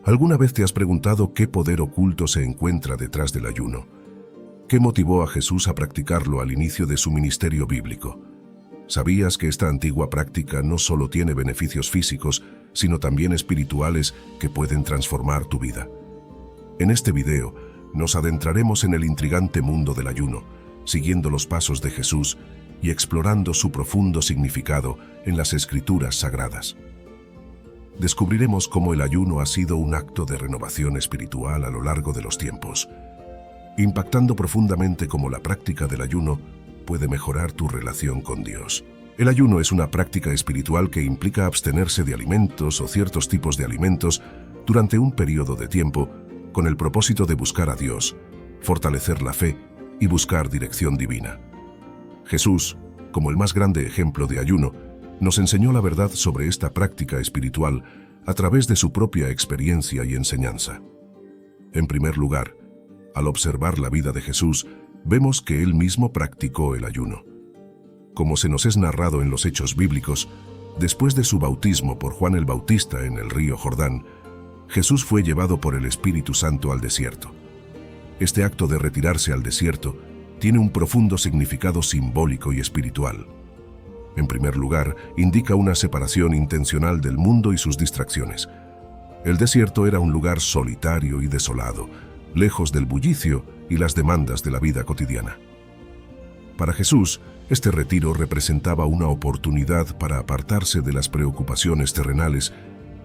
¿Alguna vez te has preguntado qué poder oculto se encuentra detrás del ayuno? ¿Qué motivó a Jesús a practicarlo al inicio de su ministerio bíblico? ¿Sabías que esta antigua práctica no solo tiene beneficios físicos, sino también espirituales que pueden transformar tu vida? En este video, nos adentraremos en el intrigante mundo del ayuno, siguiendo los pasos de Jesús y explorando su profundo significado en las Escrituras sagradas. Descubriremos cómo el ayuno ha sido un acto de renovación espiritual a lo largo de los tiempos, impactando profundamente cómo la práctica del ayuno puede mejorar tu relación con Dios. El ayuno es una práctica espiritual que implica abstenerse de alimentos o ciertos tipos de alimentos durante un periodo de tiempo con el propósito de buscar a Dios, fortalecer la fe y buscar dirección divina. Jesús, como el más grande ejemplo de ayuno, nos enseñó la verdad sobre esta práctica espiritual a través de su propia experiencia y enseñanza. En primer lugar, al observar la vida de Jesús, vemos que él mismo practicó el ayuno. Como se nos es narrado en los hechos bíblicos, después de su bautismo por Juan el Bautista en el río Jordán, Jesús fue llevado por el Espíritu Santo al desierto. Este acto de retirarse al desierto tiene un profundo significado simbólico y espiritual. En primer lugar, indica una separación intencional del mundo y sus distracciones. El desierto era un lugar solitario y desolado, lejos del bullicio y las demandas de la vida cotidiana. Para Jesús, este retiro representaba una oportunidad para apartarse de las preocupaciones terrenales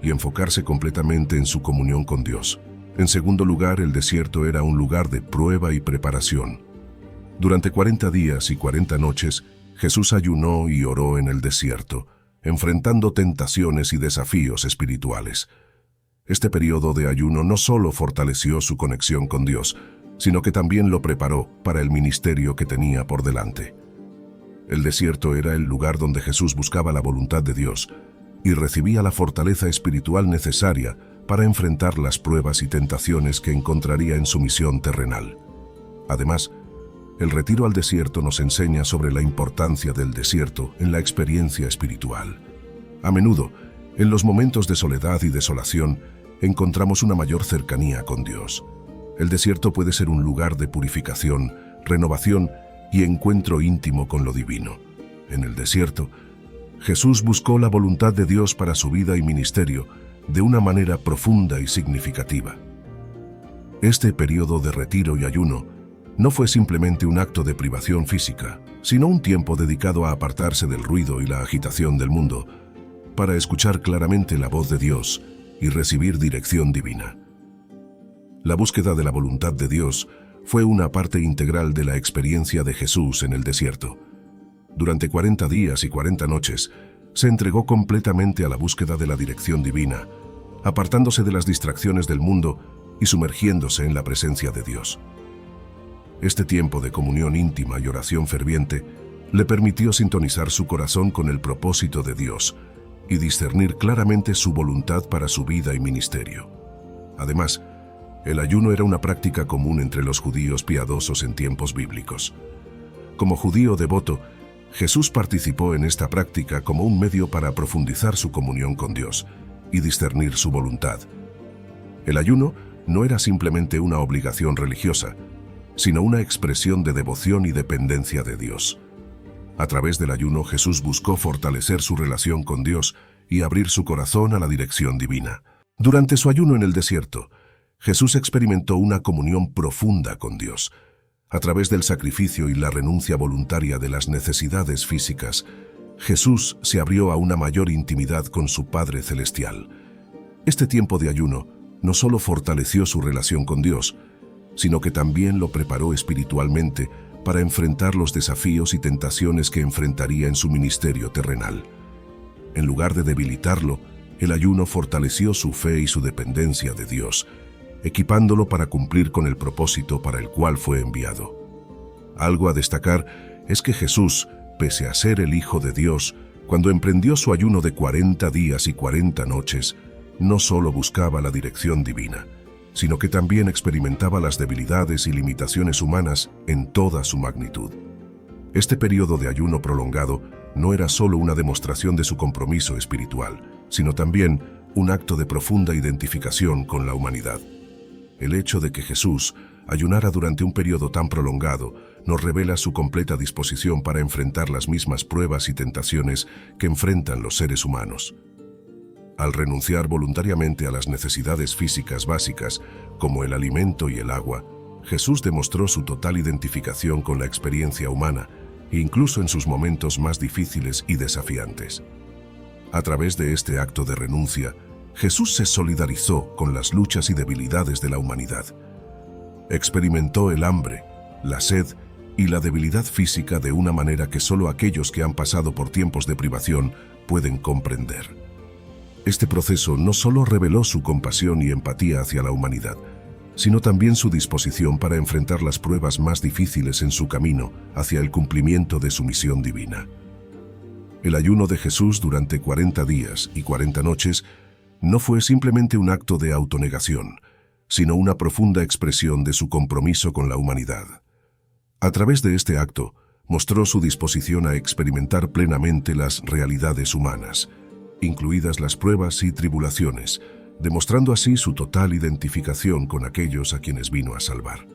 y enfocarse completamente en su comunión con Dios. En segundo lugar, el desierto era un lugar de prueba y preparación. Durante 40 días y 40 noches, Jesús ayunó y oró en el desierto, enfrentando tentaciones y desafíos espirituales. Este periodo de ayuno no solo fortaleció su conexión con Dios, sino que también lo preparó para el ministerio que tenía por delante. El desierto era el lugar donde Jesús buscaba la voluntad de Dios y recibía la fortaleza espiritual necesaria para enfrentar las pruebas y tentaciones que encontraría en su misión terrenal. Además, el retiro al desierto nos enseña sobre la importancia del desierto en la experiencia espiritual. A menudo, en los momentos de soledad y desolación, encontramos una mayor cercanía con Dios. El desierto puede ser un lugar de purificación, renovación y encuentro íntimo con lo divino. En el desierto, Jesús buscó la voluntad de Dios para su vida y ministerio de una manera profunda y significativa. Este periodo de retiro y ayuno no fue simplemente un acto de privación física, sino un tiempo dedicado a apartarse del ruido y la agitación del mundo, para escuchar claramente la voz de Dios y recibir dirección divina. La búsqueda de la voluntad de Dios fue una parte integral de la experiencia de Jesús en el desierto. Durante 40 días y 40 noches, se entregó completamente a la búsqueda de la dirección divina, apartándose de las distracciones del mundo y sumergiéndose en la presencia de Dios. Este tiempo de comunión íntima y oración ferviente le permitió sintonizar su corazón con el propósito de Dios y discernir claramente su voluntad para su vida y ministerio. Además, el ayuno era una práctica común entre los judíos piadosos en tiempos bíblicos. Como judío devoto, Jesús participó en esta práctica como un medio para profundizar su comunión con Dios y discernir su voluntad. El ayuno no era simplemente una obligación religiosa, sino una expresión de devoción y dependencia de Dios. A través del ayuno, Jesús buscó fortalecer su relación con Dios y abrir su corazón a la dirección divina. Durante su ayuno en el desierto, Jesús experimentó una comunión profunda con Dios. A través del sacrificio y la renuncia voluntaria de las necesidades físicas, Jesús se abrió a una mayor intimidad con su Padre Celestial. Este tiempo de ayuno no solo fortaleció su relación con Dios, sino que también lo preparó espiritualmente para enfrentar los desafíos y tentaciones que enfrentaría en su ministerio terrenal. En lugar de debilitarlo, el ayuno fortaleció su fe y su dependencia de Dios, equipándolo para cumplir con el propósito para el cual fue enviado. Algo a destacar es que Jesús, pese a ser el Hijo de Dios, cuando emprendió su ayuno de 40 días y 40 noches, no solo buscaba la dirección divina, sino que también experimentaba las debilidades y limitaciones humanas en toda su magnitud. Este periodo de ayuno prolongado no era solo una demostración de su compromiso espiritual, sino también un acto de profunda identificación con la humanidad. El hecho de que Jesús ayunara durante un periodo tan prolongado nos revela su completa disposición para enfrentar las mismas pruebas y tentaciones que enfrentan los seres humanos. Al renunciar voluntariamente a las necesidades físicas básicas, como el alimento y el agua, Jesús demostró su total identificación con la experiencia humana, incluso en sus momentos más difíciles y desafiantes. A través de este acto de renuncia, Jesús se solidarizó con las luchas y debilidades de la humanidad. Experimentó el hambre, la sed y la debilidad física de una manera que solo aquellos que han pasado por tiempos de privación pueden comprender. Este proceso no solo reveló su compasión y empatía hacia la humanidad, sino también su disposición para enfrentar las pruebas más difíciles en su camino hacia el cumplimiento de su misión divina. El ayuno de Jesús durante 40 días y 40 noches no fue simplemente un acto de autonegación, sino una profunda expresión de su compromiso con la humanidad. A través de este acto, mostró su disposición a experimentar plenamente las realidades humanas, incluidas las pruebas y tribulaciones, demostrando así su total identificación con aquellos a quienes vino a salvar.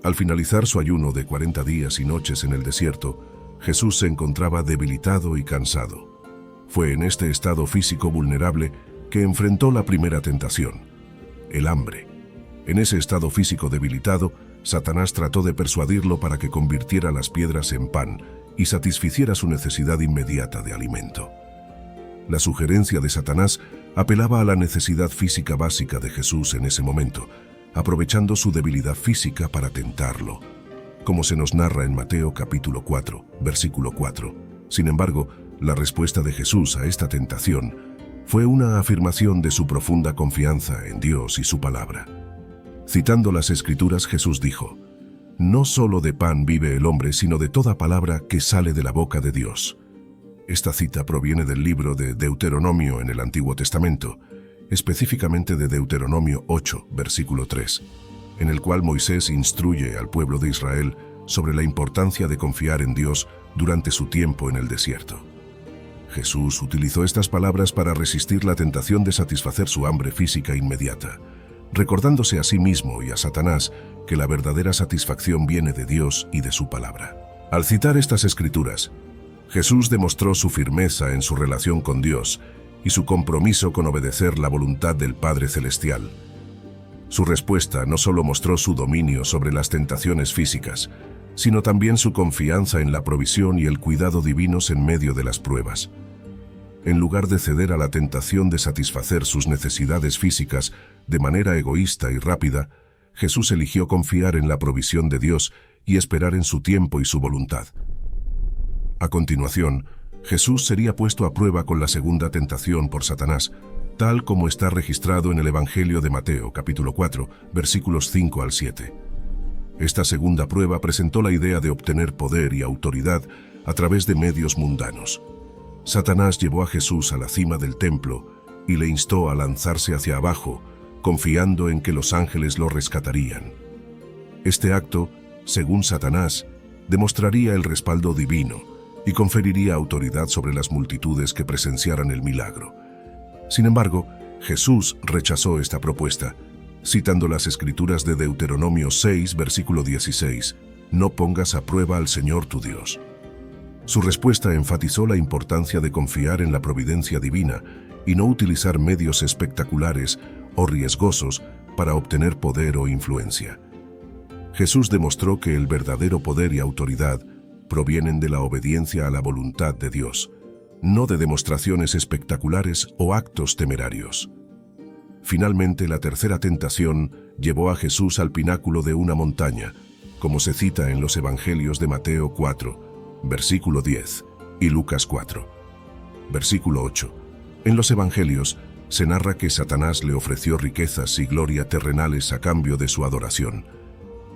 Al finalizar su ayuno de 40 días y noches en el desierto, Jesús se encontraba debilitado y cansado. Fue en este estado físico vulnerable que enfrentó la primera tentación, el hambre. En ese estado físico debilitado, Satanás trató de persuadirlo para que convirtiera las piedras en pan y satisficiera su necesidad inmediata de alimento. La sugerencia de Satanás apelaba a la necesidad física básica de Jesús en ese momento, aprovechando su debilidad física para tentarlo, como se nos narra en Mateo capítulo 4, versículo 4. Sin embargo, la respuesta de Jesús a esta tentación fue una afirmación de su profunda confianza en Dios y su palabra. Citando las Escrituras, Jesús dijo: «No solo de pan vive el hombre, sino de toda palabra que sale de la boca de Dios». Esta cita proviene del libro de Deuteronomio en el Antiguo Testamento, específicamente de Deuteronomio 8, versículo 3, en el cual Moisés instruye al pueblo de Israel sobre la importancia de confiar en Dios durante su tiempo en el desierto. Jesús utilizó estas palabras para resistir la tentación de satisfacer su hambre física inmediata, recordándose a sí mismo y a Satanás que la verdadera satisfacción viene de Dios y de su palabra. Al citar estas Escrituras, Jesús demostró su firmeza en su relación con Dios y su compromiso con obedecer la voluntad del Padre Celestial. Su respuesta no solo mostró su dominio sobre las tentaciones físicas, sino también su confianza en la provisión y el cuidado divinos en medio de las pruebas. En lugar de ceder a la tentación de satisfacer sus necesidades físicas de manera egoísta y rápida, Jesús eligió confiar en la provisión de Dios y esperar en su tiempo y su voluntad. A continuación, Jesús sería puesto a prueba con la segunda tentación por Satanás, tal como está registrado en el Evangelio de Mateo, capítulo 4, versículos 5 al 7. Esta segunda prueba presentó la idea de obtener poder y autoridad a través de medios mundanos. Satanás llevó a Jesús a la cima del templo y le instó a lanzarse hacia abajo, confiando en que los ángeles lo rescatarían. Este acto, según Satanás, demostraría el respaldo divino y conferiría autoridad sobre las multitudes que presenciaran el milagro. Sin embargo, Jesús rechazó esta propuesta, citando las Escrituras de Deuteronomio 6, versículo 16, «No pongas a prueba al Señor tu Dios». Su respuesta enfatizó la importancia de confiar en la providencia divina y no utilizar medios espectaculares o riesgosos para obtener poder o influencia. Jesús demostró que el verdadero poder y autoridad provienen de la obediencia a la voluntad de Dios, no de demostraciones espectaculares o actos temerarios. Finalmente, la tercera tentación llevó a Jesús al pináculo de una montaña, como se cita en los Evangelios de Mateo 4, versículo 10, y Lucas 4, versículo 8. En los Evangelios se narra que Satanás le ofreció riquezas y gloria terrenales a cambio de su adoración.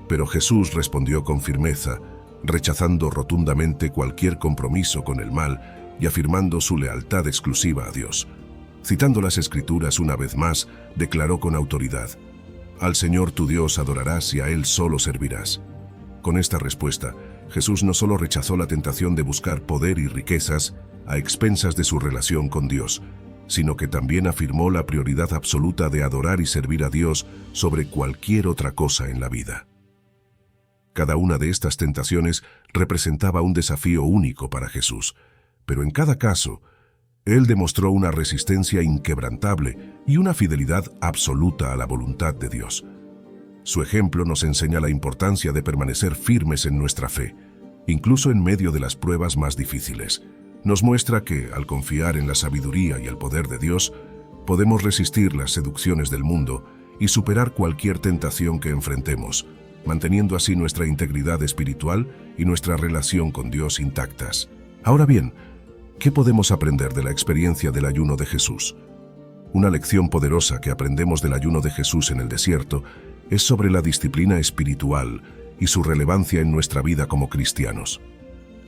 Pero Jesús respondió con firmeza, rechazando rotundamente cualquier compromiso con el mal y afirmando su lealtad exclusiva a Dios. Citando las Escrituras una vez más, declaró con autoridad: «Al Señor tu Dios adorarás y a Él solo servirás». Con esta respuesta, Jesús no solo rechazó la tentación de buscar poder y riquezas a expensas de su relación con Dios, sino que también afirmó la prioridad absoluta de adorar y servir a Dios sobre cualquier otra cosa en la vida. Cada una de estas tentaciones representaba un desafío único para Jesús, pero en cada caso, Él demostró una resistencia inquebrantable y una fidelidad absoluta a la voluntad de Dios. Su ejemplo nos enseña la importancia de permanecer firmes en nuestra fe, incluso en medio de las pruebas más difíciles. Nos muestra que, al confiar en la sabiduría y el poder de Dios, podemos resistir las seducciones del mundo y superar cualquier tentación que enfrentemos, manteniendo así nuestra integridad espiritual y nuestra relación con Dios intactas. Ahora bien, ¿qué podemos aprender de la experiencia del ayuno de Jesús? Una lección poderosa que aprendemos del ayuno de Jesús en el desierto es sobre la disciplina espiritual y su relevancia en nuestra vida como cristianos.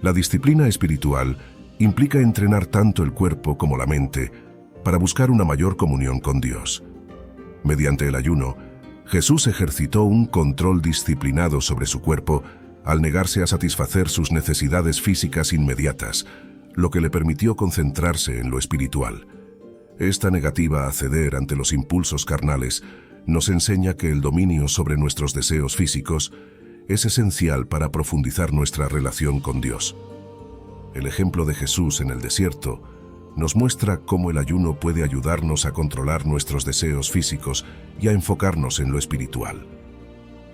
La disciplina espiritual implica entrenar tanto el cuerpo como la mente para buscar una mayor comunión con Dios. Mediante el ayuno, Jesús ejercitó un control disciplinado sobre su cuerpo al negarse a satisfacer sus necesidades físicas inmediatas, lo que le permitió concentrarse en lo espiritual. Esta negativa a ceder ante los impulsos carnales nos enseña que el dominio sobre nuestros deseos físicos es esencial para profundizar nuestra relación con Dios. El ejemplo de Jesús en el desierto nos muestra cómo el ayuno puede ayudarnos a controlar nuestros deseos físicos y a enfocarnos en lo espiritual.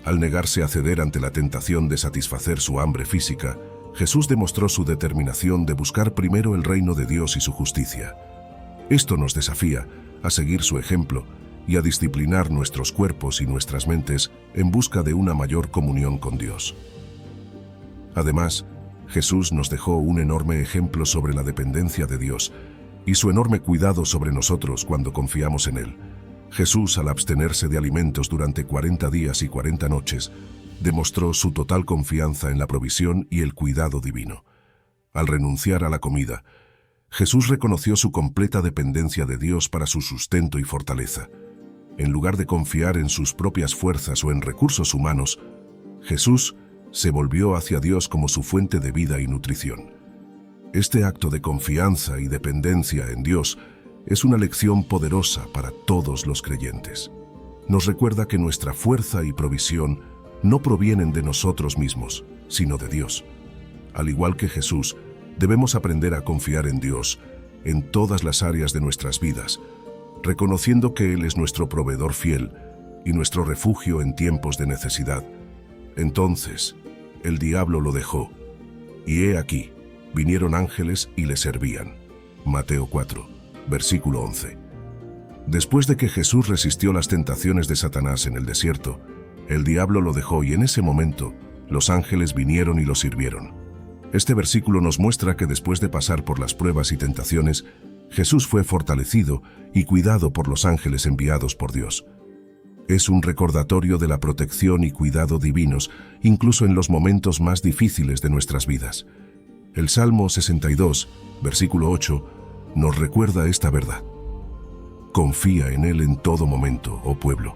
Al negarse a ceder ante la tentación de satisfacer su hambre física, Jesús demostró su determinación de buscar primero el reino de Dios y su justicia. Esto nos desafía a seguir su ejemplo y a disciplinar nuestros cuerpos y nuestras mentes en busca de una mayor comunión con Dios. Además, Jesús nos dejó un enorme ejemplo sobre la dependencia de Dios y su enorme cuidado sobre nosotros cuando confiamos en Él. Jesús, al abstenerse de alimentos durante 40 días y 40 noches, demostró su total confianza en la provisión y el cuidado divino. Al renunciar a la comida, Jesús reconoció su completa dependencia de Dios para su sustento y fortaleza. En lugar de confiar en sus propias fuerzas o en recursos humanos, Jesús se volvió hacia Dios como su fuente de vida y nutrición. Este acto de confianza y dependencia en Dios es una lección poderosa para todos los creyentes. Nos recuerda que nuestra fuerza y provisión no provienen de nosotros mismos, sino de Dios. Al igual que Jesús, debemos aprender a confiar en Dios en todas las áreas de nuestras vidas, reconociendo que Él es nuestro proveedor fiel y nuestro refugio en tiempos de necesidad. Entonces, el diablo lo dejó, y he aquí, vinieron ángeles y le servían. Mateo 4, versículo 11. Después de que Jesús resistió las tentaciones de Satanás en el desierto, el diablo lo dejó y en ese momento, los ángeles vinieron y lo sirvieron. Este versículo nos muestra que después de pasar por las pruebas y tentaciones, Jesús fue fortalecido y cuidado por los ángeles enviados por Dios. Es un recordatorio de la protección y cuidado divinos, incluso en los momentos más difíciles de nuestras vidas. El Salmo 62, versículo 8, nos recuerda esta verdad. Confía en Él en todo momento, oh pueblo.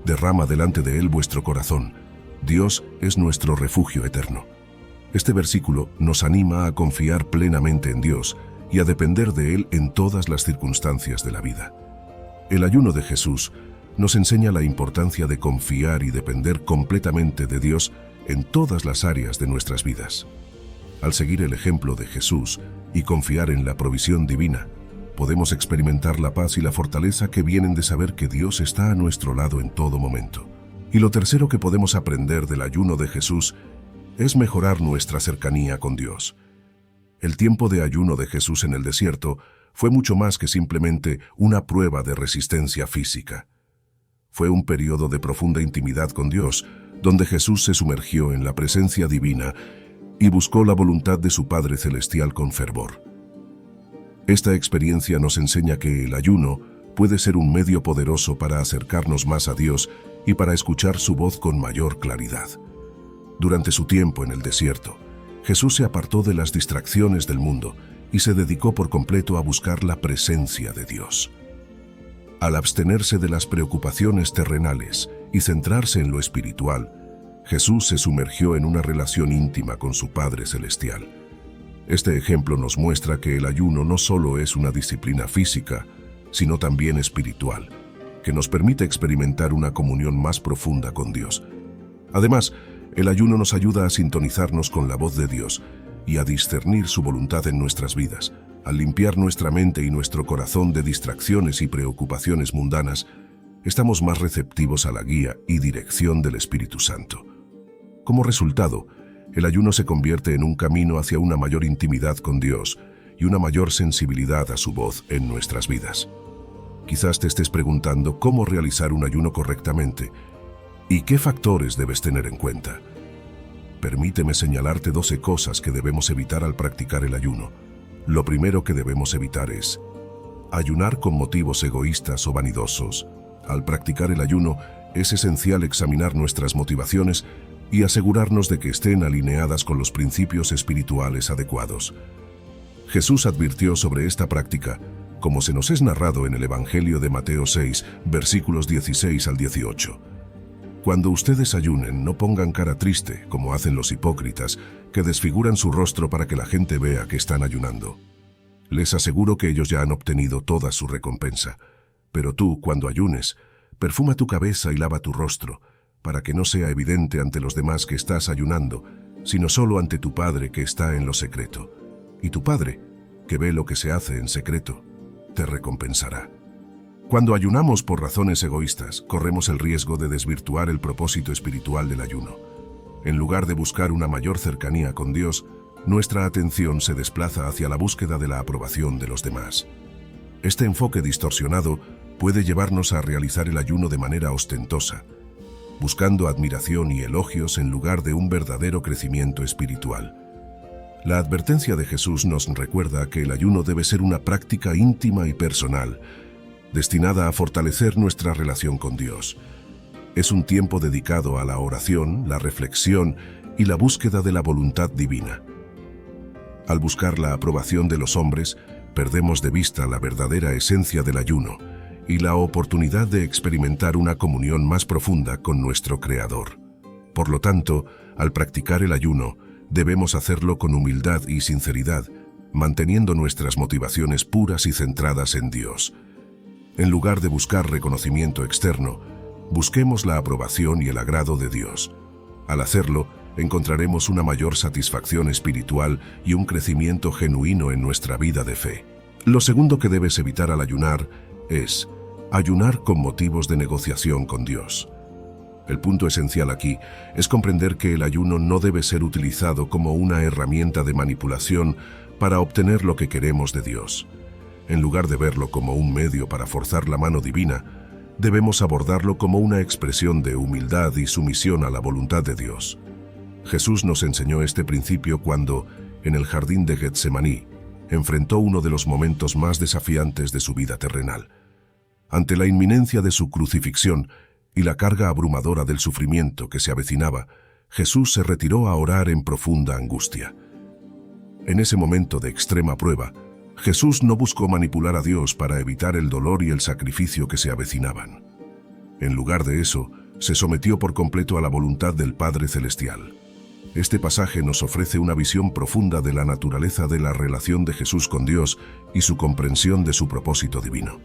Derrama delante de Él vuestro corazón. Dios es nuestro refugio eterno. Este versículo nos anima a confiar plenamente en Dios y a depender de Él en todas las circunstancias de la vida. El ayuno de Jesús nos enseña la importancia de confiar y depender completamente de Dios en todas las áreas de nuestras vidas. Al seguir el ejemplo de Jesús y confiar en la provisión divina, podemos experimentar la paz y la fortaleza que vienen de saber que Dios está a nuestro lado en todo momento. Y lo tercero que podemos aprender del ayuno de Jesús es mejorar nuestra cercanía con Dios. El tiempo de ayuno de Jesús en el desierto fue mucho más que simplemente una prueba de resistencia física. Fue un periodo de profunda intimidad con Dios, donde Jesús se sumergió en la presencia divina y buscó la voluntad de su Padre Celestial con fervor. Esta experiencia nos enseña que el ayuno puede ser un medio poderoso para acercarnos más a Dios y para escuchar su voz con mayor claridad. Durante su tiempo en el desierto, Jesús se apartó de las distracciones del mundo y se dedicó por completo a buscar la presencia de Dios. Al abstenerse de las preocupaciones terrenales y centrarse en lo espiritual, Jesús se sumergió en una relación íntima con su Padre Celestial. Este ejemplo nos muestra que el ayuno no solo es una disciplina física, sino también espiritual, que nos permite experimentar una comunión más profunda con Dios. Además, el ayuno nos ayuda a sintonizarnos con la voz de Dios y a discernir su voluntad en nuestras vidas. Al limpiar nuestra mente y nuestro corazón de distracciones y preocupaciones mundanas, estamos más receptivos a la guía y dirección del Espíritu Santo. Como resultado, el ayuno se convierte en un camino hacia una mayor intimidad con Dios y una mayor sensibilidad a su voz en nuestras vidas. Quizás te estés preguntando cómo realizar un ayuno correctamente y qué factores debes tener en cuenta. Permíteme señalarte 12 cosas que debemos evitar al practicar el ayuno. Lo primero que debemos evitar es ayunar con motivos egoístas o vanidosos. Al practicar el ayuno, es esencial examinar nuestras motivaciones y asegurarnos de que estén alineadas con los principios espirituales adecuados. Jesús advirtió sobre esta práctica, como se nos es narrado en el Evangelio de Mateo 6, versículos 16 al 18. Cuando ustedes ayunen, no pongan cara triste, como hacen los hipócritas, que desfiguran su rostro para que la gente vea que están ayunando. Les aseguro que ellos ya han obtenido toda su recompensa. Pero tú, cuando ayunes, perfuma tu cabeza y lava tu rostro, para que no sea evidente ante los demás que estás ayunando, sino solo ante tu Padre que está en lo secreto. Y tu Padre, que ve lo que se hace en secreto, te recompensará. Cuando ayunamos por razones egoístas, corremos el riesgo de desvirtuar el propósito espiritual del ayuno. En lugar de buscar una mayor cercanía con Dios, nuestra atención se desplaza hacia la búsqueda de la aprobación de los demás. Este enfoque distorsionado puede llevarnos a realizar el ayuno de manera ostentosa, buscando admiración y elogios en lugar de un verdadero crecimiento espiritual. La advertencia de Jesús nos recuerda que el ayuno debe ser una práctica íntima y personal, destinada a fortalecer nuestra relación con Dios. Es un tiempo dedicado a la oración, la reflexión y la búsqueda de la voluntad divina. Al buscar la aprobación de los hombres, perdemos de vista la verdadera esencia del ayuno y la oportunidad de experimentar una comunión más profunda con nuestro Creador. Por lo tanto, al practicar el ayuno, debemos hacerlo con humildad y sinceridad, manteniendo nuestras motivaciones puras y centradas en Dios. En lugar de buscar reconocimiento externo, busquemos la aprobación y el agrado de Dios. Al hacerlo, encontraremos una mayor satisfacción espiritual y un crecimiento genuino en nuestra vida de fe. Lo segundo que debes evitar al ayunar es ayunar con motivos de negociación con Dios. El punto esencial aquí es comprender que el ayuno no debe ser utilizado como una herramienta de manipulación para obtener lo que queremos de Dios. En lugar de verlo como un medio para forzar la mano divina, debemos abordarlo como una expresión de humildad y sumisión a la voluntad de Dios. Jesús nos enseñó este principio cuando, en el jardín de Getsemaní, enfrentó uno de los momentos más desafiantes de su vida terrenal. Ante la inminencia de su crucifixión y la carga abrumadora del sufrimiento que se avecinaba, Jesús se retiró a orar en profunda angustia. En ese momento de extrema prueba, Jesús no buscó manipular a Dios para evitar el dolor y el sacrificio que se avecinaban. En lugar de eso, se sometió por completo a la voluntad del Padre Celestial. Este pasaje nos ofrece una visión profunda de la naturaleza de la relación de Jesús con Dios y su comprensión de su propósito divino.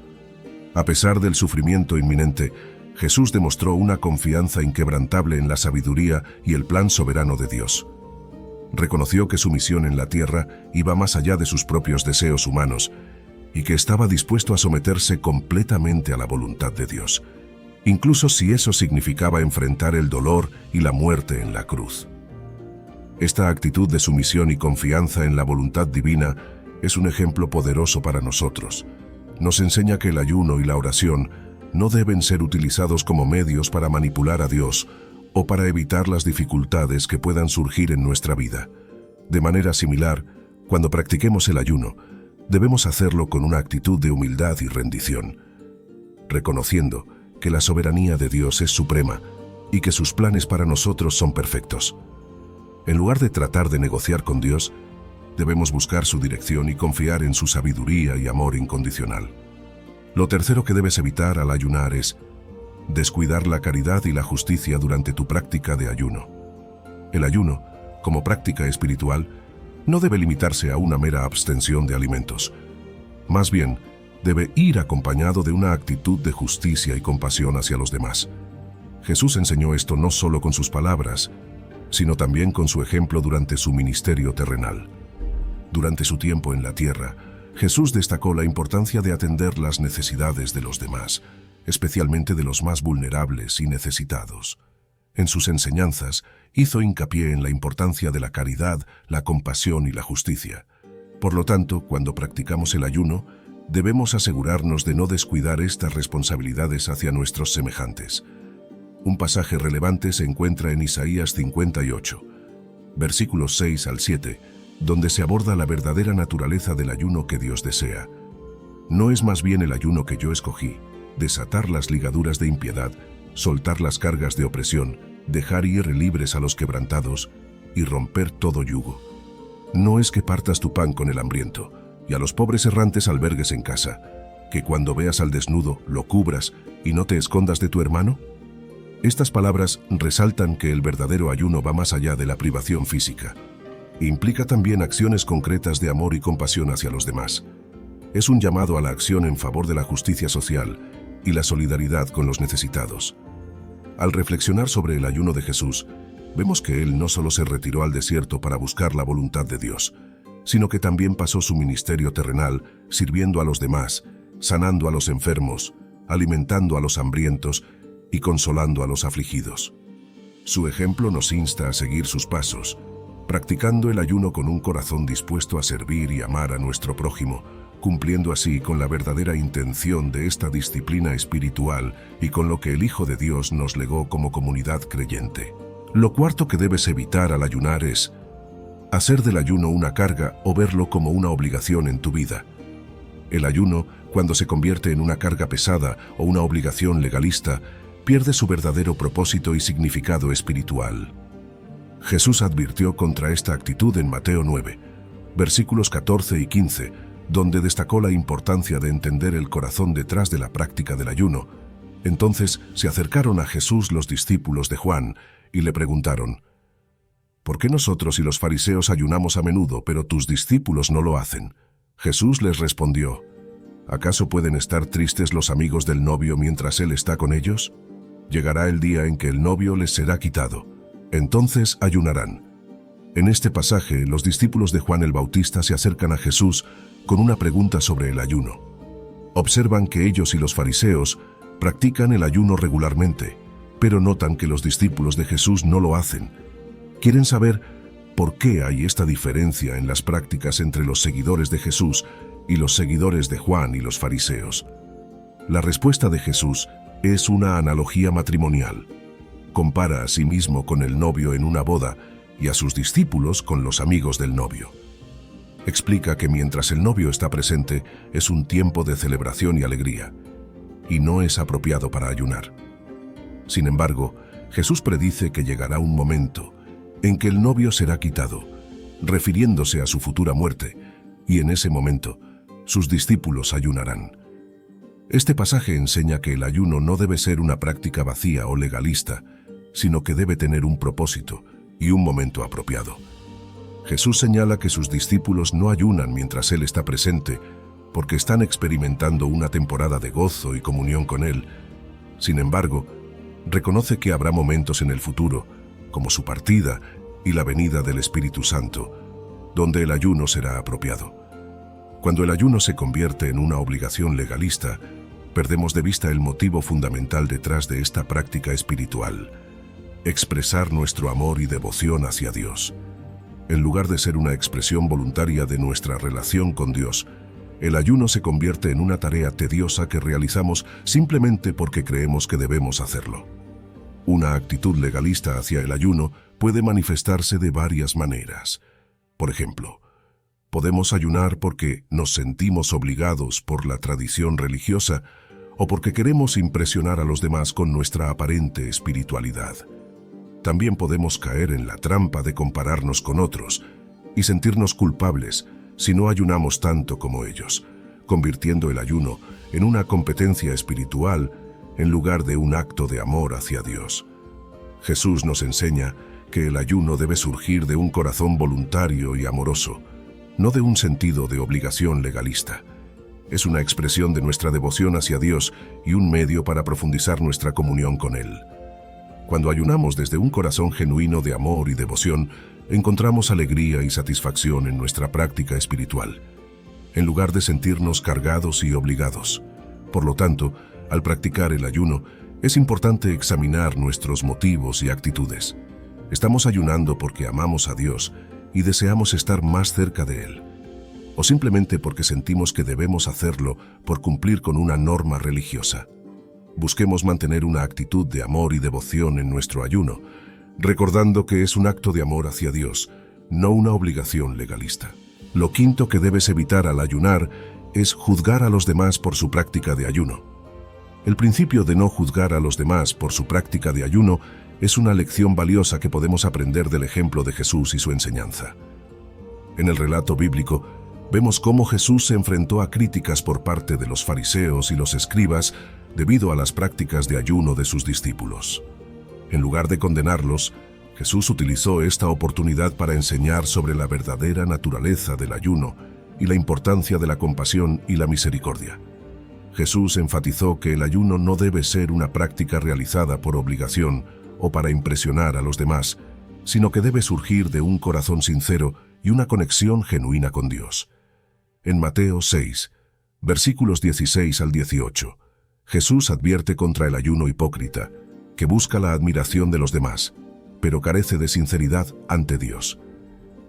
A pesar del sufrimiento inminente, Jesús demostró una confianza inquebrantable en la sabiduría y el plan soberano de Dios. Reconoció que su misión en la tierra iba más allá de sus propios deseos humanos y que estaba dispuesto a someterse completamente a la voluntad de Dios, incluso si eso significaba enfrentar el dolor y la muerte en la cruz. Esta actitud de sumisión y confianza en la voluntad divina es un ejemplo poderoso para nosotros. Nos enseña que el ayuno y la oración no deben ser utilizados como medios para manipular a Dios o para evitar las dificultades que puedan surgir en nuestra vida. De manera similar, cuando practiquemos el ayuno, debemos hacerlo con una actitud de humildad y rendición, reconociendo que la soberanía de Dios es suprema y que sus planes para nosotros son perfectos. En lugar de tratar de negociar con Dios, debemos buscar su dirección y confiar en su sabiduría y amor incondicional. Lo tercero que debes evitar al ayunar es descuidar la caridad y la justicia durante tu práctica de ayuno. El ayuno, como práctica espiritual, no debe limitarse a una mera abstención de alimentos. Más bien, debe ir acompañado de una actitud de justicia y compasión hacia los demás. Jesús enseñó esto no solo con sus palabras, sino también con su ejemplo durante su ministerio terrenal. Durante su tiempo en la tierra, Jesús destacó la importancia de atender las necesidades de los demás, especialmente de los más vulnerables y necesitados. En sus enseñanzas, hizo hincapié en la importancia de la caridad, la compasión y la justicia. Por lo tanto, cuando practicamos el ayuno, debemos asegurarnos de no descuidar estas responsabilidades hacia nuestros semejantes. Un pasaje relevante se encuentra en Isaías 58, versículos 6 al 7, donde se aborda la verdadera naturaleza del ayuno que Dios desea. ¿No es más bien el ayuno que yo escogí, desatar las ligaduras de impiedad, soltar las cargas de opresión, dejar ir libres a los quebrantados y romper todo yugo? No es que partas tu pan con el hambriento y a los pobres errantes albergues en casa, que cuando veas al desnudo lo cubras y no te escondas de tu hermano. Estas palabras resaltan que el verdadero ayuno va más allá de la privación física. Implica también acciones concretas de amor y compasión hacia los demás. Es un llamado a la acción en favor de la justicia social y la solidaridad con los necesitados. Al reflexionar sobre el ayuno de Jesús, vemos que Él no solo se retiró al desierto para buscar la voluntad de Dios, sino que también pasó su ministerio terrenal sirviendo a los demás, sanando a los enfermos, alimentando a los hambrientos y consolando a los afligidos. Su ejemplo nos insta a seguir sus pasos, practicando el ayuno con un corazón dispuesto a servir y amar a nuestro prójimo, cumpliendo así con la verdadera intención de esta disciplina espiritual y con lo que el Hijo de Dios nos legó como comunidad creyente. Lo cuarto que debes evitar al ayunar es hacer del ayuno una carga o verlo como una obligación en tu vida. El ayuno, cuando se convierte en una carga pesada o una obligación legalista, pierde su verdadero propósito y significado espiritual. Jesús advirtió contra esta actitud en Mateo 9, versículos 14 y 15, donde destacó la importancia de entender el corazón detrás de la práctica del ayuno. Entonces se acercaron a Jesús los discípulos de Juan y le preguntaron: ¿por qué nosotros y los fariseos ayunamos a menudo, pero tus discípulos no lo hacen? Jesús les respondió: ¿acaso pueden estar tristes los amigos del novio mientras él está con ellos? Llegará el día en que el novio les será quitado. Entonces ayunarán. En este pasaje, los discípulos de Juan el Bautista se acercan a Jesús con una pregunta sobre el ayuno. Observan que ellos y los fariseos practican el ayuno regularmente, pero notan que los discípulos de Jesús no lo hacen. Quieren saber por qué hay esta diferencia en las prácticas entre los seguidores de Jesús y los seguidores de Juan y los fariseos. La respuesta de Jesús es una analogía matrimonial. Compara a sí mismo con el novio en una boda y a sus discípulos con los amigos del novio. Explica que mientras el novio está presente es un tiempo de celebración y alegría, y no es apropiado para ayunar. Sin embargo, Jesús predice que llegará un momento en que el novio será quitado, refiriéndose a su futura muerte, y en ese momento sus discípulos ayunarán. Este pasaje enseña que el ayuno no debe ser una práctica vacía o legalista, sino que debe tener un propósito y un momento apropiado. Jesús señala que sus discípulos no ayunan mientras Él está presente, porque están experimentando una temporada de gozo y comunión con Él. Sin embargo, reconoce que habrá momentos en el futuro, como su partida y la venida del Espíritu Santo, donde el ayuno será apropiado. Cuando el ayuno se convierte en una obligación legalista, perdemos de vista el motivo fundamental detrás de esta práctica espiritual: expresar nuestro amor y devoción hacia Dios. En lugar de ser una expresión voluntaria de nuestra relación con Dios, el ayuno se convierte en una tarea tediosa que realizamos simplemente porque creemos que debemos hacerlo. Una actitud legalista hacia el ayuno puede manifestarse de varias maneras. Por ejemplo, podemos ayunar porque nos sentimos obligados por la tradición religiosa o porque queremos impresionar a los demás con nuestra aparente espiritualidad. También podemos caer en la trampa de compararnos con otros y sentirnos culpables si no ayunamos tanto como ellos, convirtiendo el ayuno en una competencia espiritual en lugar de un acto de amor hacia Dios. Jesús nos enseña que el ayuno debe surgir de un corazón voluntario y amoroso, no de un sentido de obligación legalista. Es una expresión de nuestra devoción hacia Dios y un medio para profundizar nuestra comunión con Él. Cuando ayunamos desde un corazón genuino de amor y devoción, encontramos alegría y satisfacción en nuestra práctica espiritual, en lugar de sentirnos cargados y obligados. Por lo tanto, al practicar el ayuno, es importante examinar nuestros motivos y actitudes. ¿Estamos ayunando porque amamos a Dios y deseamos estar más cerca de Él? ¿O simplemente porque sentimos que debemos hacerlo por cumplir con una norma religiosa? Busquemos mantener una actitud de amor y devoción en nuestro ayuno, recordando que es un acto de amor hacia Dios, no una obligación legalista. Lo quinto que debes evitar al ayunar es juzgar a los demás por su práctica de ayuno. El principio de no juzgar a los demás por su práctica de ayuno es una lección valiosa que podemos aprender del ejemplo de Jesús y su enseñanza. En el relato bíblico, vemos cómo Jesús se enfrentó a críticas por parte de los fariseos y los escribas debido a las prácticas de ayuno de sus discípulos. En lugar de condenarlos, Jesús utilizó esta oportunidad para enseñar sobre la verdadera naturaleza del ayuno y la importancia de la compasión y la misericordia. Jesús enfatizó que el ayuno no debe ser una práctica realizada por obligación o para impresionar a los demás, sino que debe surgir de un corazón sincero y una conexión genuina con Dios. En Mateo 6, versículos 16 al 18, Jesús advierte contra el ayuno hipócrita, que busca la admiración de los demás, pero carece de sinceridad ante Dios.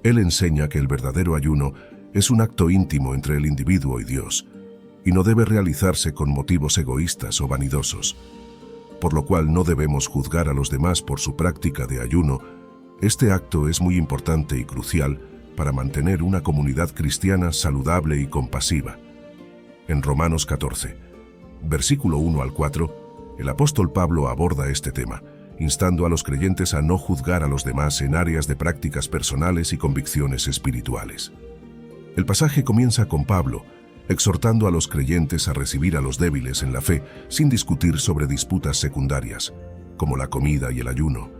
Él enseña que el verdadero ayuno es un acto íntimo entre el individuo y Dios, y no debe realizarse con motivos egoístas o vanidosos, por lo cual no debemos juzgar a los demás por su práctica de ayuno. Este acto es muy importante y crucial para mantener una comunidad cristiana saludable y compasiva. En Romanos 14, versículo 1 al 4, el apóstol Pablo aborda este tema, instando a los creyentes a no juzgar a los demás en áreas de prácticas personales y convicciones espirituales. El pasaje comienza con Pablo, exhortando a los creyentes a recibir a los débiles en la fe sin discutir sobre disputas secundarias, como la comida y el ayuno.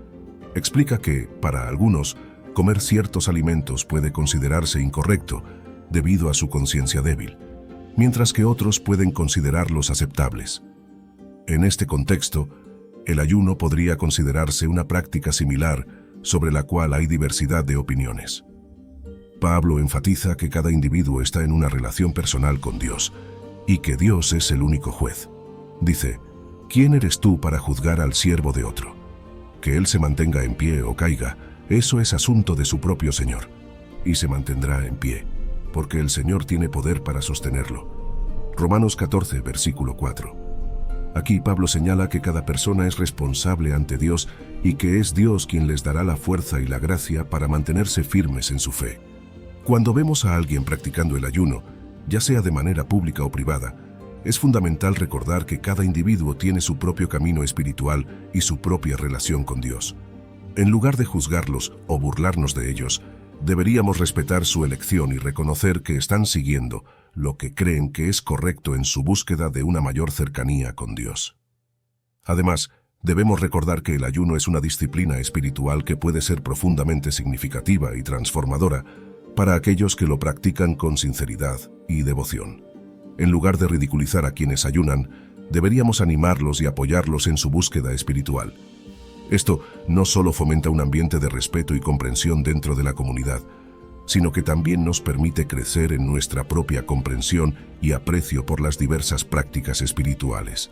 Explica que, para algunos, comer ciertos alimentos puede considerarse incorrecto debido a su conciencia débil, mientras que otros pueden considerarlos aceptables. En este contexto, el ayuno podría considerarse una práctica similar sobre la cual hay diversidad de opiniones. Pablo enfatiza que cada individuo está en una relación personal con Dios y que Dios es el único juez. Dice, ¿quién eres tú para juzgar al siervo de otro? Que él se mantenga en pie o caiga, eso es asunto de su propio Señor, y se mantendrá en pie, porque el Señor tiene poder para sostenerlo. Romanos 14, versículo 4. Aquí Pablo señala que cada persona es responsable ante Dios y que es Dios quien les dará la fuerza y la gracia para mantenerse firmes en su fe. Cuando vemos a alguien practicando el ayuno, ya sea de manera pública o privada, es fundamental recordar que cada individuo tiene su propio camino espiritual y su propia relación con Dios. En lugar de juzgarlos o burlarnos de ellos, deberíamos respetar su elección y reconocer que están siguiendo lo que creen que es correcto en su búsqueda de una mayor cercanía con Dios. Además, debemos recordar que el ayuno es una disciplina espiritual que puede ser profundamente significativa y transformadora para aquellos que lo practican con sinceridad y devoción. En lugar de ridiculizar a quienes ayunan, deberíamos animarlos y apoyarlos en su búsqueda espiritual. Esto no solo fomenta un ambiente de respeto y comprensión dentro de la comunidad, sino que también nos permite crecer en nuestra propia comprensión y aprecio por las diversas prácticas espirituales.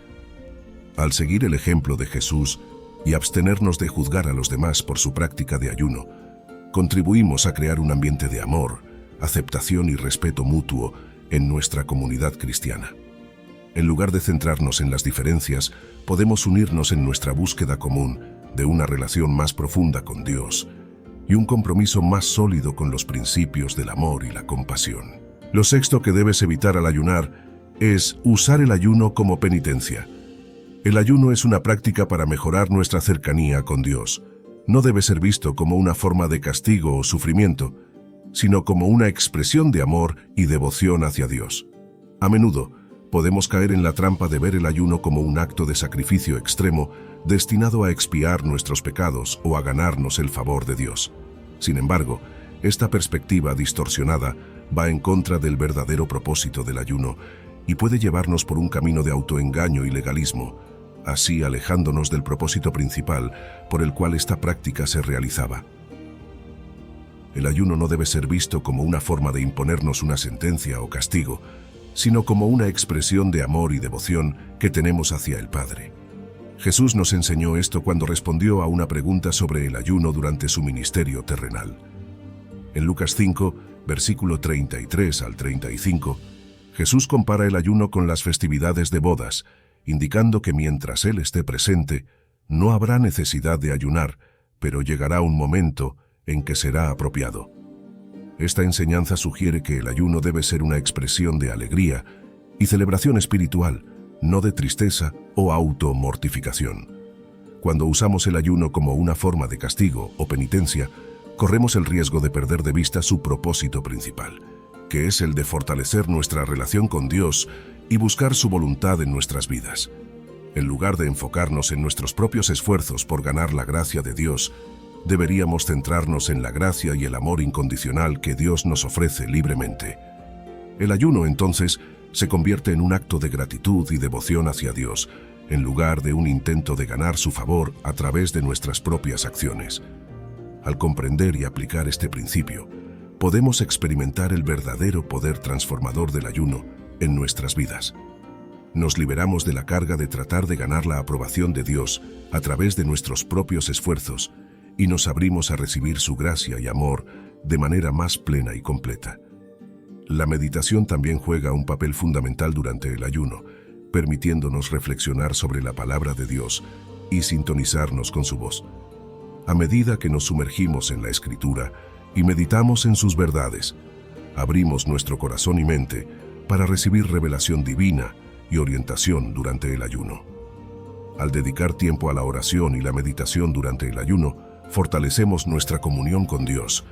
Al seguir el ejemplo de Jesús y abstenernos de juzgar a los demás por su práctica de ayuno, contribuimos a crear un ambiente de amor, aceptación y respeto mutuo en nuestra comunidad cristiana. En lugar de centrarnos en las diferencias, podemos unirnos en nuestra búsqueda común de una relación más profunda con Dios y un compromiso más sólido con los principios del amor y la compasión. Lo sexto que debes evitar al ayunar es usar el ayuno como penitencia. El ayuno es una práctica para mejorar nuestra cercanía con Dios. No debe ser visto como una forma de castigo o sufrimiento, sino como una expresión de amor y devoción hacia Dios. A menudo, podemos caer en la trampa de ver el ayuno como un acto de sacrificio extremo destinado a expiar nuestros pecados o a ganarnos el favor de Dios. Sin embargo, esta perspectiva distorsionada va en contra del verdadero propósito del ayuno y puede llevarnos por un camino de autoengaño y legalismo, así alejándonos del propósito principal por el cual esta práctica se realizaba. El ayuno no debe ser visto como una forma de imponernos una sentencia o castigo, sino como una expresión de amor y devoción que tenemos hacia el Padre. Jesús nos enseñó esto cuando respondió a una pregunta sobre el ayuno durante su ministerio terrenal. En Lucas 5, versículo 33 al 35, Jesús compara el ayuno con las festividades de bodas, indicando que mientras Él esté presente, no habrá necesidad de ayunar, pero llegará un momento en que será apropiado. Esta enseñanza sugiere que el ayuno debe ser una expresión de alegría y celebración espiritual, no de tristeza o automortificación. Cuando usamos el ayuno como una forma de castigo o penitencia, corremos el riesgo de perder de vista su propósito principal, que es el de fortalecer nuestra relación con Dios y buscar su voluntad en nuestras vidas. En lugar de enfocarnos en nuestros propios esfuerzos por ganar la gracia de Dios, deberíamos centrarnos en la gracia y el amor incondicional que Dios nos ofrece libremente. El ayuno, entonces, se convierte en un acto de gratitud y devoción hacia Dios, en lugar de un intento de ganar su favor a través de nuestras propias acciones. Al comprender y aplicar este principio, podemos experimentar el verdadero poder transformador del ayuno en nuestras vidas. Nos liberamos de la carga de tratar de ganar la aprobación de Dios a través de nuestros propios esfuerzos y nos abrimos a recibir su gracia y amor de manera más plena y completa. La meditación también juega un papel fundamental durante el ayuno, permitiéndonos reflexionar sobre la palabra de Dios y sintonizarnos con su voz. A medida que nos sumergimos en la Escritura y meditamos en sus verdades, abrimos nuestro corazón y mente para recibir revelación divina y orientación durante el ayuno. Al dedicar tiempo a la oración y la meditación durante el ayuno, fortalecemos nuestra comunión con Dios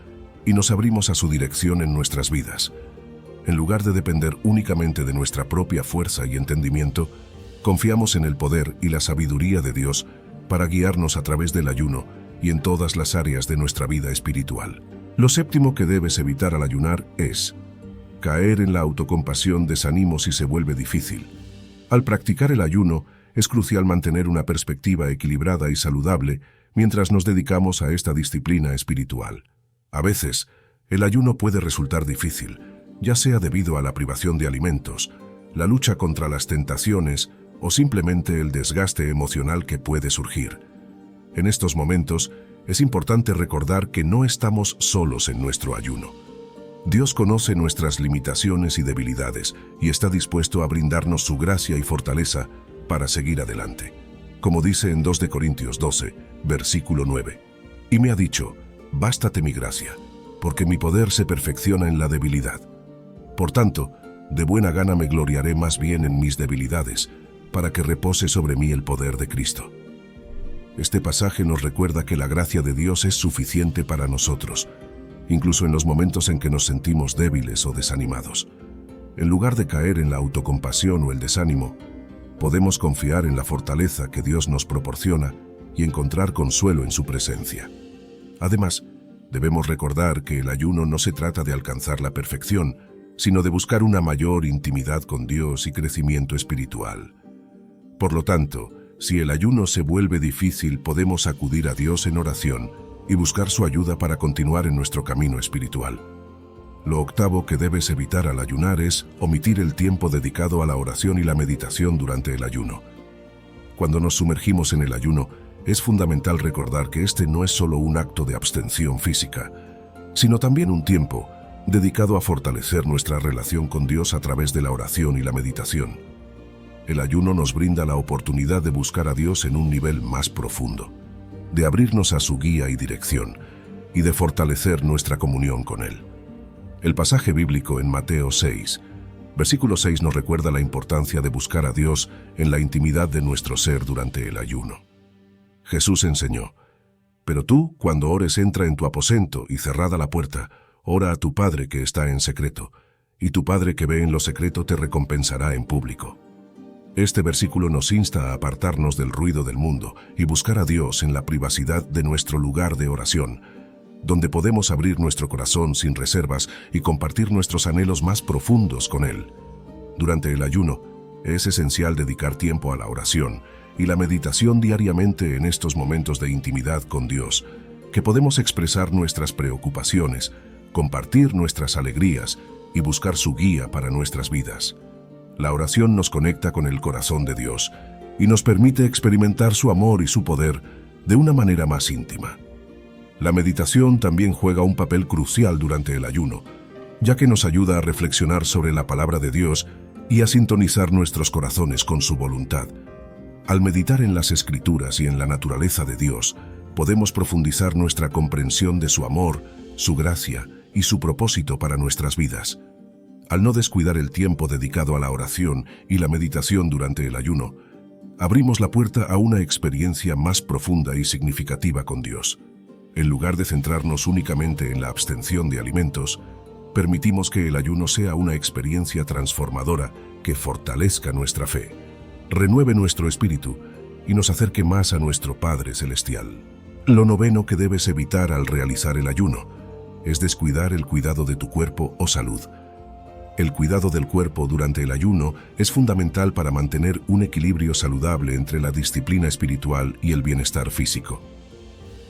y nos abrimos a su dirección en nuestras vidas. En lugar de depender únicamente de nuestra propia fuerza y entendimiento, confiamos en el poder y la sabiduría de Dios para guiarnos a través del ayuno y en todas las áreas de nuestra vida espiritual. Lo séptimo que debes evitar al ayunar es caer en la autocompasión. Desánimo si se vuelve difícil. Al practicar el ayuno, es crucial mantener una perspectiva equilibrada y saludable mientras nos dedicamos a esta disciplina espiritual. A veces, el ayuno puede resultar difícil, ya sea debido a la privación de alimentos, la lucha contra las tentaciones o simplemente el desgaste emocional que puede surgir. En estos momentos, es importante recordar que no estamos solos en nuestro ayuno. Dios conoce nuestras limitaciones y debilidades y está dispuesto a brindarnos su gracia y fortaleza para seguir adelante. Como dice en 2 de Corintios 12, versículo 9, y me ha dicho, bástate mi gracia, porque mi poder se perfecciona en la debilidad. Por tanto, de buena gana me gloriaré más bien en mis debilidades, para que repose sobre mí el poder de Cristo. Este pasaje nos recuerda que la gracia de Dios es suficiente para nosotros, incluso en los momentos en que nos sentimos débiles o desanimados. En lugar de caer en la autocompasión o el desánimo, podemos confiar en la fortaleza que Dios nos proporciona y encontrar consuelo en su presencia. Además, debemos recordar que el ayuno no se trata de alcanzar la perfección, sino de buscar una mayor intimidad con Dios y crecimiento espiritual. Por lo tanto, si el ayuno se vuelve difícil, podemos acudir a Dios en oración y buscar su ayuda para continuar en nuestro camino espiritual. Lo octavo que debes evitar al ayunar es omitir el tiempo dedicado a la oración y la meditación durante el ayuno. Cuando nos sumergimos en el ayuno, es fundamental recordar que este no es solo un acto de abstención física, sino también un tiempo dedicado a fortalecer nuestra relación con Dios a través de la oración y la meditación. El ayuno nos brinda la oportunidad de buscar a Dios en un nivel más profundo, de abrirnos a su guía y dirección, y de fortalecer nuestra comunión con Él. El pasaje bíblico en Mateo 6, versículo 6 nos recuerda la importancia de buscar a Dios en la intimidad de nuestro ser durante el ayuno. Jesús enseñó, pero tú, cuando ores, entra en tu aposento y cerrada la puerta, ora a tu Padre que está en secreto, y tu Padre que ve en lo secreto te recompensará en público. Este versículo nos insta a apartarnos del ruido del mundo y buscar a Dios en la privacidad de nuestro lugar de oración, donde podemos abrir nuestro corazón sin reservas y compartir nuestros anhelos más profundos con Él. Durante el ayuno, es esencial dedicar tiempo a la oración y la meditación diariamente en estos momentos de intimidad con Dios, que podemos expresar nuestras preocupaciones, compartir nuestras alegrías y buscar su guía para nuestras vidas. La oración nos conecta con el corazón de Dios y nos permite experimentar su amor y su poder de una manera más íntima. La meditación también juega un papel crucial durante el ayuno, ya que nos ayuda a reflexionar sobre la palabra de Dios y a sintonizar nuestros corazones con su voluntad. Al meditar en las Escrituras y en la naturaleza de Dios, podemos profundizar nuestra comprensión de su amor, su gracia y su propósito para nuestras vidas. Al no descuidar el tiempo dedicado a la oración y la meditación durante el ayuno, abrimos la puerta a una experiencia más profunda y significativa con Dios. En lugar de centrarnos únicamente en la abstención de alimentos, permitimos que el ayuno sea una experiencia transformadora que fortalezca nuestra fe, renueve nuestro espíritu y nos acerque más a nuestro Padre Celestial. Lo noveno que debes evitar al realizar el ayuno es descuidar el cuidado de tu cuerpo o salud. El cuidado del cuerpo durante el ayuno es fundamental para mantener un equilibrio saludable entre la disciplina espiritual y el bienestar físico.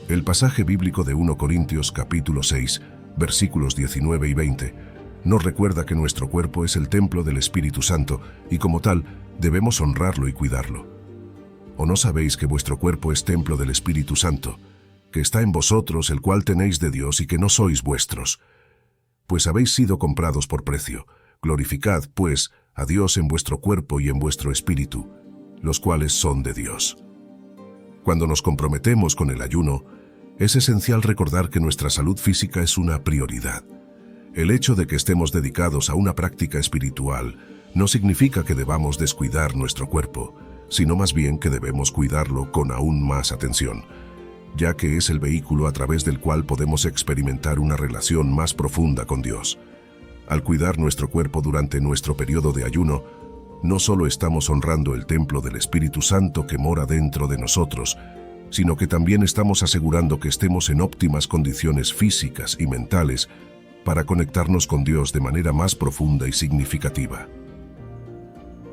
El pasaje bíblico de 1 Corintios capítulo 6, versículos 19 y 20, nos recuerda que nuestro cuerpo es el templo del Espíritu Santo y como tal debemos honrarlo y cuidarlo. ¿O no sabéis que vuestro cuerpo es templo del Espíritu Santo, que está en vosotros, el cual tenéis de Dios y que no sois vuestros? Pues habéis sido comprados por precio. Glorificad, pues, a Dios en vuestro cuerpo y en vuestro espíritu, los cuales son de Dios. Cuando nos comprometemos con el ayuno, es esencial recordar que nuestra salud física es una prioridad. El hecho de que estemos dedicados a una práctica espiritual no significa que debamos descuidar nuestro cuerpo, sino más bien que debemos cuidarlo con aún más atención, ya que es el vehículo a través del cual podemos experimentar una relación más profunda con Dios. Al cuidar nuestro cuerpo durante nuestro periodo de ayuno, no solo estamos honrando el templo del Espíritu Santo que mora dentro de nosotros, sino que también estamos asegurando que estemos en óptimas condiciones físicas y mentales para conectarnos con Dios de manera más profunda y significativa.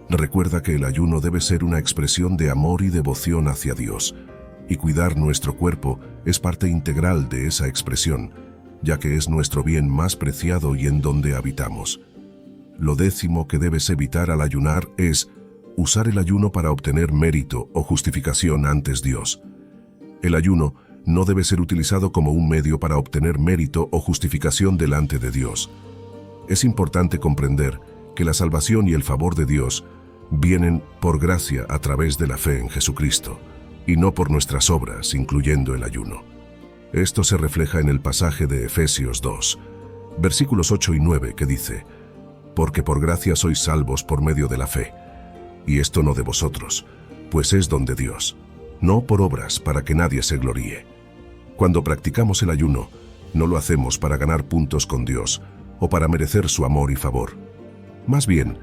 Recuerda que el ayuno debe ser una expresión de amor y devoción hacia Dios, y cuidar nuestro cuerpo es parte integral de esa expresión, ya que es nuestro bien más preciado y en donde habitamos. Lo décimo que debes evitar al ayunar es usar el ayuno para obtener mérito o justificación ante Dios. El ayuno no debe ser utilizado como un medio para obtener mérito o justificación delante de Dios. Es importante comprender que la salvación y el favor de Dios vienen por gracia a través de la fe en Jesucristo, y no por nuestras obras, incluyendo el ayuno. Esto se refleja en el pasaje de Efesios 2, versículos 8 y 9, que dice: «Porque por gracia sois salvos por medio de la fe, y esto no de vosotros, pues es don de Dios, no por obras para que nadie se gloríe». Cuando practicamos el ayuno, no lo hacemos para ganar puntos con Dios o para merecer su amor y favor. Más bien,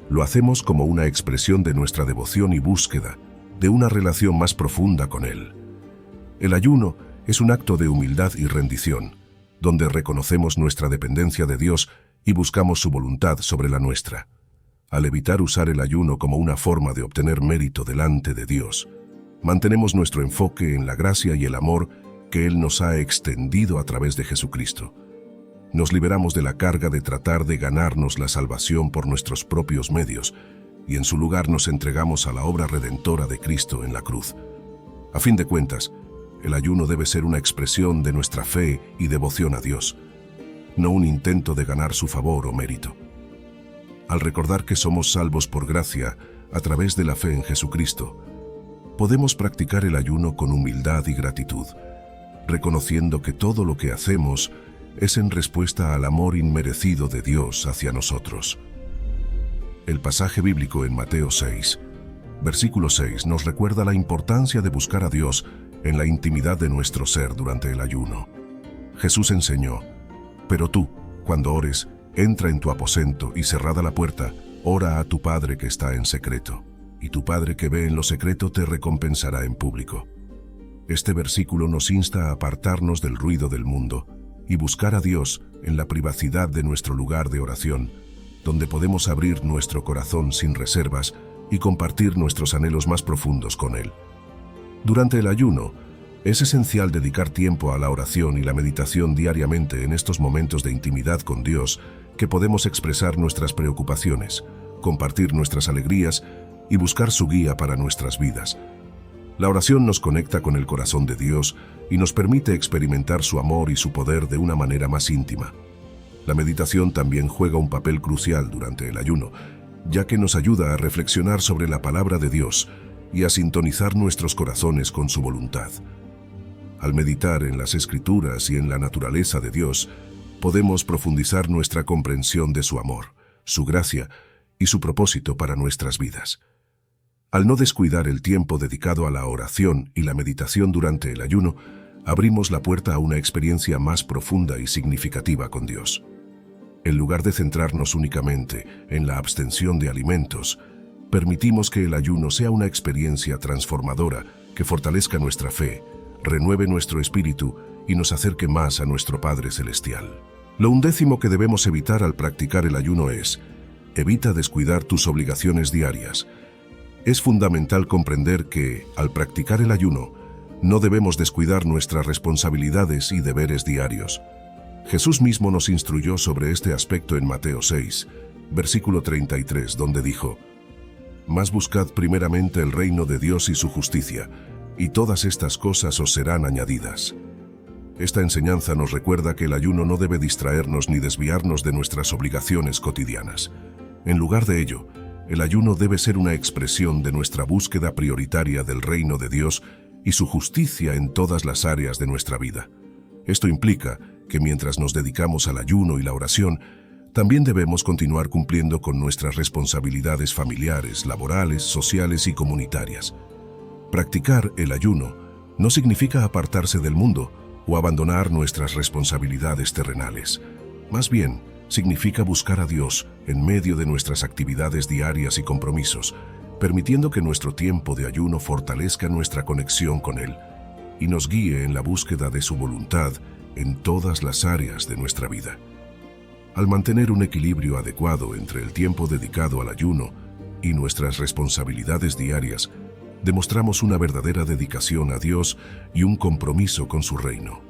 lo hacemos como una expresión de nuestra devoción y búsqueda de una relación más profunda con Él. El ayuno es un acto de humildad y rendición, donde reconocemos nuestra dependencia de Dios y buscamos su voluntad sobre la nuestra. Al evitar usar el ayuno como una forma de obtener mérito delante de Dios, mantenemos nuestro enfoque en la gracia y el amor que Él nos ha extendido a través de Jesucristo. Nos liberamos de la carga de tratar de ganarnos la salvación por nuestros propios medios, y en su lugar nos entregamos a la obra redentora de Cristo en la cruz. A fin de cuentas, el ayuno debe ser una expresión de nuestra fe y devoción a Dios, no un intento de ganar su favor o mérito. Al recordar que somos salvos por gracia a través de la fe en Jesucristo, podemos practicar el ayuno con humildad y gratitud, reconociendo que todo lo que hacemos es en respuesta al amor inmerecido de Dios hacia nosotros. El pasaje bíblico en Mateo 6, versículo 6, nos recuerda la importancia de buscar a Dios en la intimidad de nuestro ser durante el ayuno. Jesús enseñó: «Pero tú, cuando ores, entra en tu aposento y cerrada la puerta, ora a tu Padre que está en secreto, y tu Padre que ve en lo secreto te recompensará en público». Este versículo nos insta a apartarnos del ruido del mundo y buscar a Dios en la privacidad de nuestro lugar de oración, donde podemos abrir nuestro corazón sin reservas y compartir nuestros anhelos más profundos con Él. Durante el ayuno, es esencial dedicar tiempo a la oración y la meditación diariamente en estos momentos de intimidad con Dios, que podemos expresar nuestras preocupaciones, compartir nuestras alegrías y buscar su guía para nuestras vidas. La oración nos conecta con el corazón de Dios y nos permite experimentar su amor y su poder de una manera más íntima. La meditación también juega un papel crucial durante el ayuno, ya que nos ayuda a reflexionar sobre la palabra de Dios y a sintonizar nuestros corazones con su voluntad. Al meditar en las Escrituras y en la naturaleza de Dios, podemos profundizar nuestra comprensión de su amor, su gracia y su propósito para nuestras vidas. Al no descuidar el tiempo dedicado a la oración y la meditación durante el ayuno, abrimos la puerta a una experiencia más profunda y significativa con Dios. En lugar de centrarnos únicamente en la abstención de alimentos, permitimos que el ayuno sea una experiencia transformadora que fortalezca nuestra fe, renueve nuestro espíritu y nos acerque más a nuestro Padre Celestial. Lo undécimo que debemos evitar al practicar el ayuno es: evita descuidar tus obligaciones diarias. Es fundamental comprender que, al practicar el ayuno, no debemos descuidar nuestras responsabilidades y deberes diarios. Jesús mismo nos instruyó sobre este aspecto en Mateo 6, versículo 33, donde dijo: «Mas buscad primeramente el reino de Dios y su justicia, y todas estas cosas os serán añadidas». Esta enseñanza nos recuerda que el ayuno no debe distraernos ni desviarnos de nuestras obligaciones cotidianas. En lugar de ello, el ayuno debe ser una expresión de nuestra búsqueda prioritaria del reino de Dios y su justicia en todas las áreas de nuestra vida. Esto implica que mientras nos dedicamos al ayuno y la oración, también debemos continuar cumpliendo con nuestras responsabilidades familiares, laborales, sociales y comunitarias. Practicar el ayuno no significa apartarse del mundo o abandonar nuestras responsabilidades terrenales. Más bien, significa buscar a Dios en medio de nuestras actividades diarias y compromisos, permitiendo que nuestro tiempo de ayuno fortalezca nuestra conexión con Él y nos guíe en la búsqueda de su voluntad en todas las áreas de nuestra vida. Al mantener un equilibrio adecuado entre el tiempo dedicado al ayuno y nuestras responsabilidades diarias, demostramos una verdadera dedicación a Dios y un compromiso con su reino.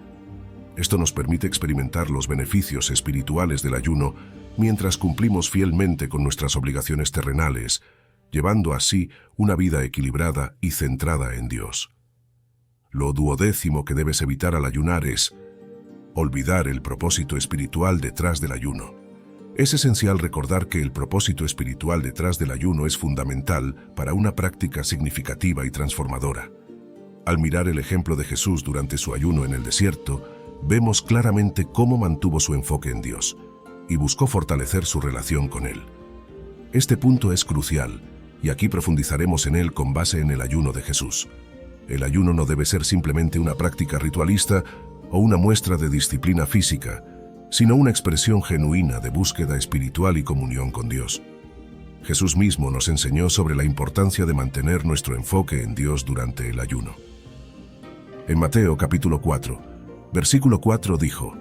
Esto nos permite experimentar los beneficios espirituales del ayuno mientras cumplimos fielmente con nuestras obligaciones terrenales, llevando así una vida equilibrada y centrada en Dios. Lo duodécimo que debes evitar al ayunar es olvidar el propósito espiritual detrás del ayuno. Es esencial recordar que el propósito espiritual detrás del ayuno es fundamental para una práctica significativa y transformadora. Al mirar el ejemplo de Jesús durante su ayuno en el desierto, vemos claramente cómo mantuvo su enfoque en Dios y buscó fortalecer su relación con Él. Este punto es crucial, y aquí profundizaremos en él con base en el ayuno de Jesús. El ayuno no debe ser simplemente una práctica ritualista o una muestra de disciplina física, sino una expresión genuina de búsqueda espiritual y comunión con Dios. Jesús mismo nos enseñó sobre la importancia de mantener nuestro enfoque en Dios durante el ayuno. En Mateo capítulo 4, versículo 4 dijo: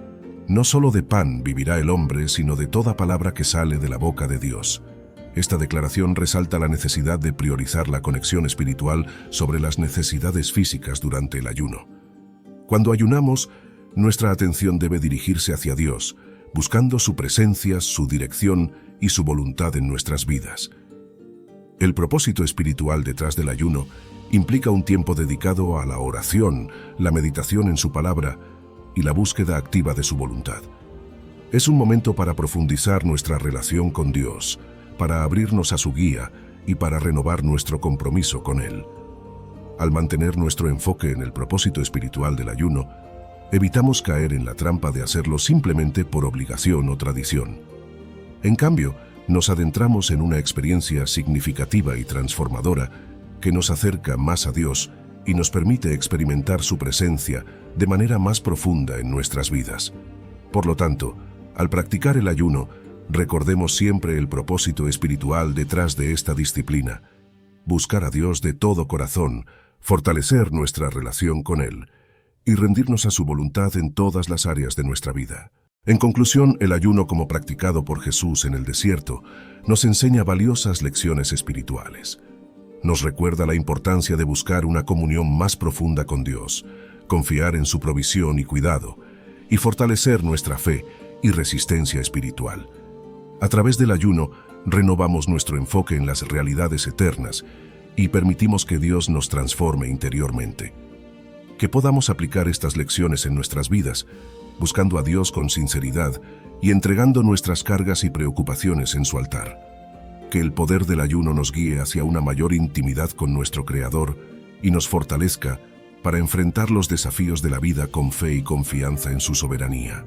«No solo de pan vivirá el hombre, sino de toda palabra que sale de la boca de Dios». Esta declaración resalta la necesidad de priorizar la conexión espiritual sobre las necesidades físicas durante el ayuno. Cuando ayunamos, nuestra atención debe dirigirse hacia Dios, buscando su presencia, su dirección y su voluntad en nuestras vidas. El propósito espiritual detrás del ayuno implica un tiempo dedicado a la oración, la meditación en su palabra y la búsqueda activa de su voluntad. Es un momento para profundizar nuestra relación con Dios, para abrirnos a su guía y para renovar nuestro compromiso con Él. Al mantener nuestro enfoque en el propósito espiritual del ayuno, evitamos caer en la trampa de hacerlo simplemente por obligación o tradición. En cambio, nos adentramos en una experiencia significativa y transformadora que nos acerca más a Dios y nos permite experimentar su presencia de manera más profunda en nuestras vidas. Por lo tanto, al practicar el ayuno, recordemos siempre el propósito espiritual detrás de esta disciplina: buscar a Dios de todo corazón, fortalecer nuestra relación con Él y rendirnos a su voluntad en todas las áreas de nuestra vida. En conclusión, el ayuno como practicado por Jesús en el desierto nos enseña valiosas lecciones espirituales. Nos recuerda la importancia de buscar una comunión más profunda con Dios, confiar en su provisión y cuidado, y fortalecer nuestra fe y resistencia espiritual. A través del ayuno, renovamos nuestro enfoque en las realidades eternas y permitimos que Dios nos transforme interiormente. Que podamos aplicar estas lecciones en nuestras vidas, buscando a Dios con sinceridad y entregando nuestras cargas y preocupaciones en su altar. Que el poder del ayuno nos guíe hacia una mayor intimidad con nuestro Creador y nos fortalezca para enfrentar los desafíos de la vida con fe y confianza en su soberanía.